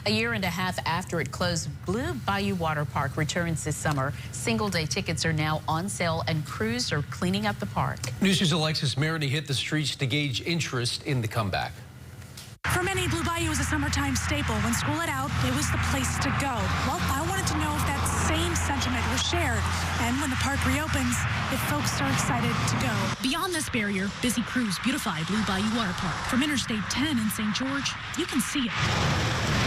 A year and a half after it closed, Blue Bayou Waterpark returns this summer. Single-day tickets are now on sale, and crews are cleaning up the park. News 2's Alexis Maroney hit the streets to gauge interest in the comeback. For many, Blue Bayou was a summertime staple. When school let out, it was the place to go. Well, I wanted to know if that same sentiment was shared. And when the park reopens, if folks are excited to go. Beyond this barrier, busy crews beautify Blue Bayou Waterpark. From Interstate 10 in St. George, you can see it.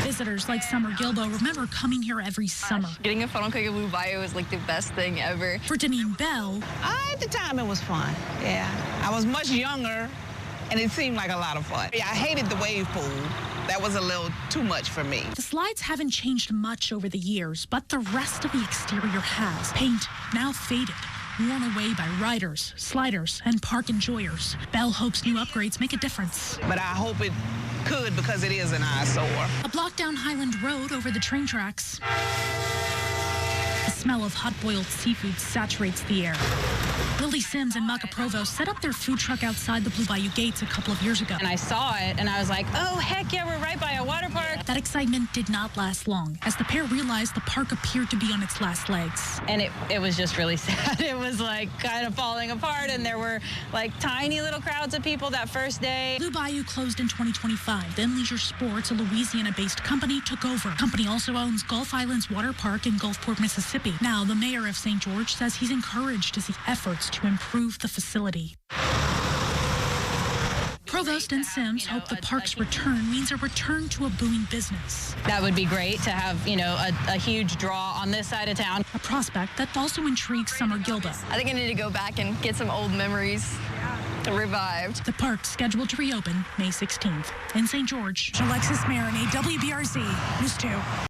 Visitors like Summer Gilbo remember coming here every summer. Getting a funnel cake at Blue Bayou is like the best thing ever. For Deneen Bell, at the time, it was fun. Yeah, I was much younger, and it seemed like a lot of fun. Yeah, I hated the wave pool. That was a little too much for me. the slides haven't changed much over the years, but the rest of the exterior has. Paint now faded, worn away by riders, sliders, and park enjoyers. Bell hopes new upgrades make a difference. But I hope it could, because it is an eyesore. A block down Highland Road over the train tracks. The smell of hot-boiled seafood saturates the air. Lily Sims and Maka Provost set up their food truck outside the Blue Bayou gates a couple of years ago. And I saw it, and I was like, oh, heck yeah, we're right by a water park. That excitement did not last long, as the pair realized the park appeared to be on its last legs. And it was just really sad. It was like kind of falling apart, and there were like tiny little crowds of people that first day. Blue Bayou closed in 2025. Then Leisure Sports, a Louisiana-based company, took over. The company also owns Gulf Islands Water Park in Gulfport, Mississippi. Now, the mayor of St. George says he's encouraged to see efforts to improve the facility. Provost and Sims hope the park's return means a return to a booming business. That would be great to have, a huge draw on this side of town. A prospect that also intrigues Summer Gilbo. I think I need to go back and get some old memories revived. The park's scheduled to reopen May 16th. In St. George, Alexis Maroney, WBRZ, News 2.